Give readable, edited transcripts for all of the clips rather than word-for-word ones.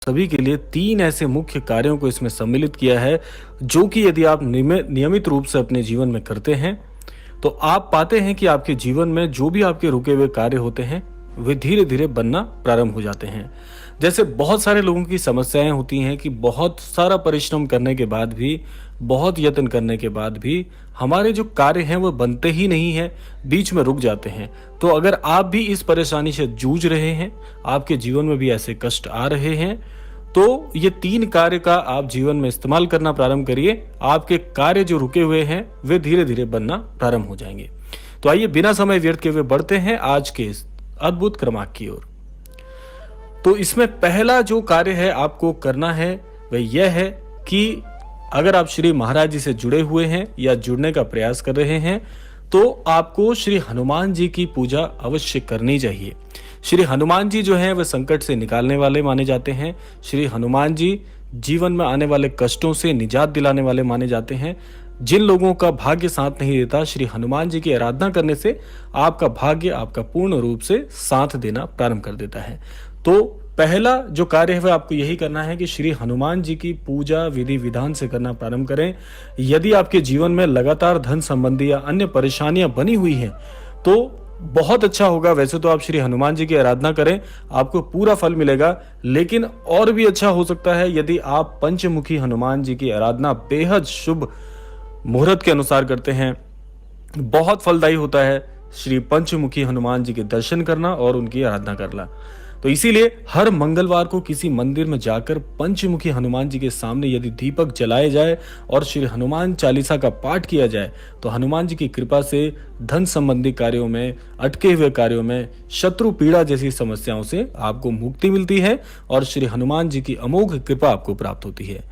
सभी के लिए 3 ऐसे मुख्य कार्यों को इसमें सम्मिलित किया है, जो कि यदि आप नियमित रूप से अपने जीवन में करते हैं, तो आप पाते हैं कि आपके जीवन में जो भी आपके रुके हुए कार्य होते हैं, वे धीरे-धीरे बनना प्रारंभ हो जाते हैं। जैसे बहुत सारे लोगों की समस्याएँ होती हैं कि बहुत सारा परिश्रम करने के बाद भी, बहुत यत्न करने के बाद भी हमारे जो कार्य हैं वो बनते ही नहीं हैं, बीच में रुक जाते हैं। तो अगर आप भी इस परेशानी से जूझ रहे हैं, आपके जीवन में भी ऐसे कष्ट आ रहे हैं, तो ये 3 कार्य का आप जीवन में इस्तेमाल करना प्रारंभ करिए। आपके कार्य जो रुके हुए हैं, वे धीरे-धीरे बनना प्रारंभ हो जाएँगे। तो आइए बिना समय व्यर्थ किए हुए बढ़ते हैं आज के इस अद्भुत क्रमांक की ओर। तो इसमें पहला जो कार्य है आपको करना है, वह यह है कि अगर आप श्री महाराज जी से जुड़े हुए हैं या जुड़ने का प्रयास कर रहे हैं, तो आपको श्री हनुमान जी की पूजा अवश्य करनी चाहिए। श्री हनुमान जी जो हैं वह संकट से निकालने वाले माने जाते हैं। श्री हनुमान जी जीवन में आने वाले कष्टों से निजात दिलाने वाले माने जाते हैं। जिन लोगों का भाग्य साथ नहीं देता, श्री हनुमान जी की आराधना करने से आपका भाग्य आपका पूर्ण रूप से साथ देना प्रारंभ कर देता है। तो पहला जो कार्य है वह आपको यही करना है कि श्री हनुमान जी की पूजा विधि विधान से करना प्रारंभ करें। यदि आपके जीवन में लगातार धन संबंधी या अन्य परेशानियां बनी हुई हैं, तो बहुत अच्छा होगा। वैसे तो आप श्री हनुमान जी की आराधना करें, आपको पूरा फल मिलेगा, लेकिन और भी अच्छा हो सकता है यदि आप पंचमुखी हनुमान जी की आराधना बेहद शुभ मुहूर्त के अनुसार करते हैं। बहुत फलदायी होता है श्री पंचमुखी हनुमान जी के दर्शन करना और उनकी आराधना करना। तो इसीलिए हर मंगलवार को किसी मंदिर में जाकर पंचमुखी हनुमान जी के सामने यदि दीपक जलाए जाए और श्री हनुमान चालीसा का पाठ किया जाए, तो हनुमान जी की कृपा से धन संबंधी कार्यों में, अटके हुए कार्यों में, शत्रु पीड़ा जैसी समस्याओं से आपको मुक्ति मिलती है और श्री हनुमान जी की अमोघ कृपा आपको प्राप्त होती है।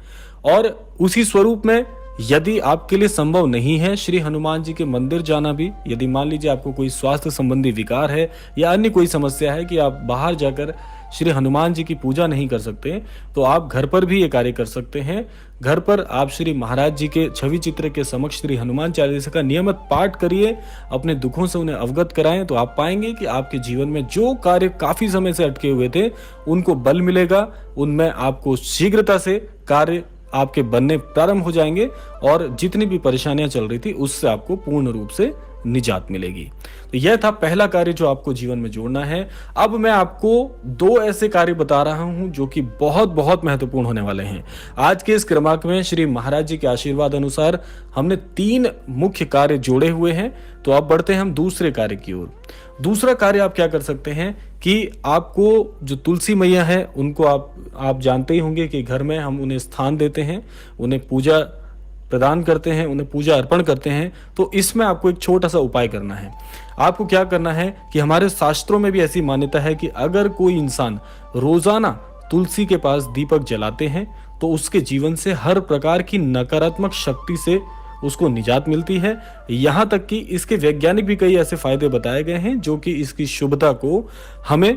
और उसी स्वरूप में यदि आपके लिए संभव नहीं है श्री हनुमान जी के मंदिर जाना भी, यदि मान लीजिए आपको कोई स्वास्थ्य संबंधी विकार है या अन्य कोई समस्या है कि आप बाहर जाकर श्री हनुमान जी की पूजा नहीं कर सकते, तो आप घर पर भी ये कार्य कर सकते हैं। घर पर आप श्री महाराज जी के छवि चित्र के समक्ष श्री हनुमान चालीसा का नियमित पाठ करिए, अपने दुखों से उन्हें अवगत कराएं, तो आप पाएंगे कि आपके जीवन में जो कार्य काफी समय से अटके हुए थे उनको बल मिलेगा, उनमें आपको शीघ्रता से कार्य आपके बनने प्रारंभ हो जाएंगे और जितनी भी परेशानियां चल रही थी उससे आपको पूर्ण रूप से निजात मिलेगी। तो यह था पहला कार्य जो आपको जीवन में जोड़ना है। अब मैं आपको 2 ऐसे कार्य बता रहा हूं जो कि बहुत बहुत महत्वपूर्ण होने वाले हैं। आज के इस क्रमांक में श्री महाराज जी के आशीर्वाद अनुसार हमने 3 मुख्य कार्य जोड़े हुए हैं। तो अब बढ़ते हैं हम दूसरे कार्य की ओर। दूसरा कार्य आप क्या कर सकते हैं कि आपको जो तुलसी मैया है उनको आप जानते ही होंगे कि घर में हम उन्हें स्थान देते हैं, उन्हें पूजा प्रदान करते हैं, उन्हें पूजा अर्पण करते हैं। तो इसमें आपको एक छोटा सा उपाय करना है। आपको क्या करना है कि हमारे शास्त्रों में भी ऐसी मान्यता है कि अगर कोई इंसान रोजाना तुलसी के पास दीपक जलाते हैं तो उसके जीवन से हर प्रकार की नकारात्मक शक्ति से उसको निजात मिलती है। यहाँ तक कि इसके वैज्ञानिक भी कई ऐसे फायदे बताए गए हैं जो कि इसकी शुभता को हमें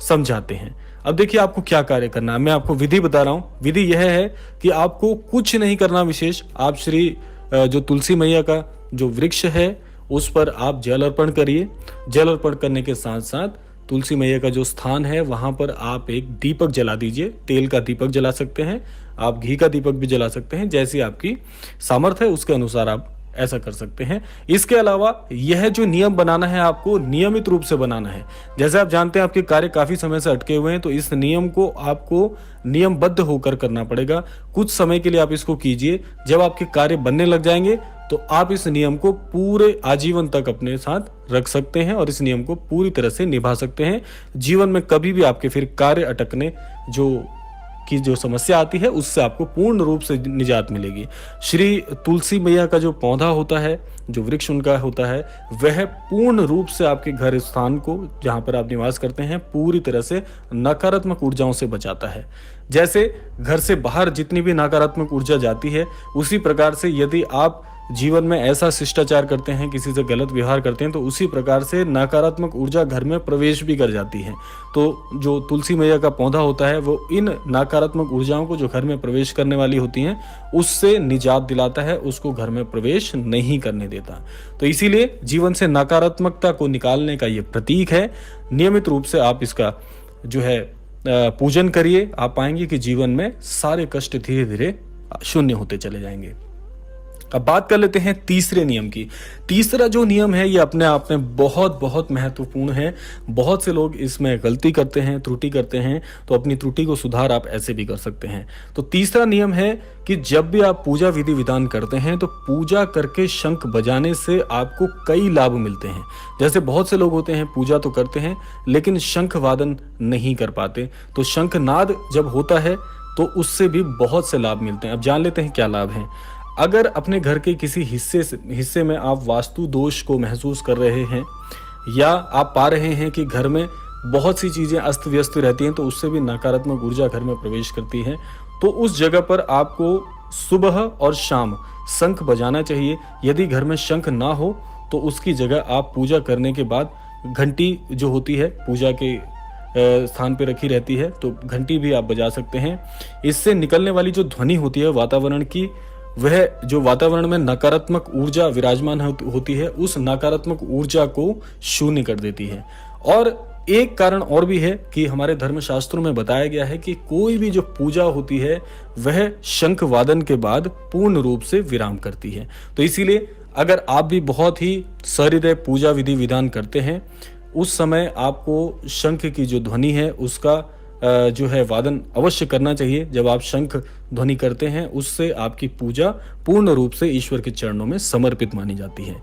समझाते हैं। अब देखिए आपको क्या कार्य करना है, मैं आपको विधि बता रहा हूँ। विधि यह है कि आपको कुछ नहीं करना विशेष। आप श्री जो तुलसी मैया का जो वृक्ष है उस पर आप जल अर्पण करिए। जल अर्पण करने के साथ साथ तुलसी मैया का जो स्थान है वहां पर आप एक दीपक जला दीजिए। तेल का दीपक जला सकते हैं, आप घी का दीपक भी जला सकते हैं, जैसी आपकी सामर्थ्य है उसके अनुसार आप ऐसा कर सकते हैं। इसके अलावा यह जो नियम बनाना है आपको नियमित रूप से बनाना है। जैसे आप जानते हैं आपके कार्य काफी समय से अटके हुए हैं, तो इस नियम को आपको नियमबद्ध होकर करना पड़ेगा। कुछ समय के लिए आप इसको कीजिए। जब आपके कार्य बनने लग जाएंगे तो आप इस नियम को पूरे आजीवन तक अपने साथ रख सकते हैं और इस नियम को पूरी तरह से निभा सकते हैं। जीवन में कभी भी आपके फिर कार्य अटकने जो समस्या आती है उससे आपको पूर्ण रूप से निजात मिलेगी। श्री तुलसी मैया का जो पौधा होता है, जो वृक्ष उनका होता है, वह पूर्ण रूप से आपके घर स्थान को जहां पर आप निवास करते हैं पूरी तरह से नकारात्मक ऊर्जाओं से बचाता है। जैसे घर से बाहर जितनी भी नकारात्मक ऊर्जा जाती है, उसी प्रकार से यदि आप जीवन में ऐसा शिष्टाचार करते हैं, किसी से गलत व्यवहार करते हैं, तो उसी प्रकार से नकारात्मक ऊर्जा घर में प्रवेश भी कर जाती है। तो जो तुलसी मैया का पौधा होता है वो इन नकारात्मक ऊर्जाओं को जो घर में प्रवेश करने वाली होती हैं उससे निजात दिलाता है, उसको घर में प्रवेश नहीं करने देता। तो इसीलिए जीवन से नकारात्मकता को निकालने का ये प्रतीक है। नियमित रूप से आप इसका जो है पूजन करिए, आप पाएंगे कि जीवन में सारे कष्ट धीरे धीरे शून्य होते चले जाएंगे। अब बात कर लेते हैं तीसरे नियम की। तीसरा जो नियम है ये अपने आप में बहुत बहुत महत्वपूर्ण है। बहुत से लोग इसमें गलती करते हैं, त्रुटि करते हैं, तो अपनी त्रुटि को सुधार आप ऐसे भी कर सकते हैं। तो तीसरा नियम है कि जब भी आप पूजा विधि विधान करते हैं तो पूजा करके शंख बजाने से आपको कई लाभ मिलते हैं। जैसे बहुत से लोग होते हैं पूजा तो करते हैं लेकिन शंख वादन नहीं कर पाते, तो शंखनाद जब होता है तो उससे भी बहुत से लाभ मिलते हैं। अब जान लेते हैं क्या लाभ हैं। अगर अपने घर के किसी हिस्से में आप वास्तु दोष को महसूस कर रहे हैं या आप पा रहे हैं कि घर में बहुत सी चीज़ें अस्त व्यस्त रहती हैं, तो उससे भी नकारात्मक ऊर्जा घर में प्रवेश करती है, तो उस जगह पर आपको सुबह और शाम शंख बजाना चाहिए। यदि घर में शंख ना हो तो उसकी जगह आप पूजा करने के बाद घंटी जो होती है पूजा के स्थान पे रखी रहती है, तो घंटी भी आप बजा सकते हैं। इससे निकलने वाली जो ध्वनि होती है वातावरण की, वह जो वातावरण में नकारात्मक ऊर्जा विराजमान होती है, उस नकारात्मक ऊर्जा को शून्य कर देती है। और एक कारण और भी है कि हमारे धर्मशास्त्रों में बताया गया है कि कोई भी जो पूजा होती है वह शंख वादन के बाद पूर्ण रूप से विराम करती है। तो इसीलिए अगर आप भी बहुत ही सहृदय पूजा विधि विधान करते हैं, उस समय आपको शंख की जो ध्वनि है उसका जो है वादन अवश्य करना चाहिए। जब आप शंख ध्वनि करते हैं उससे आपकी पूजा पूर्ण रूप से ईश्वर के चरणों में समर्पित मानी जाती है।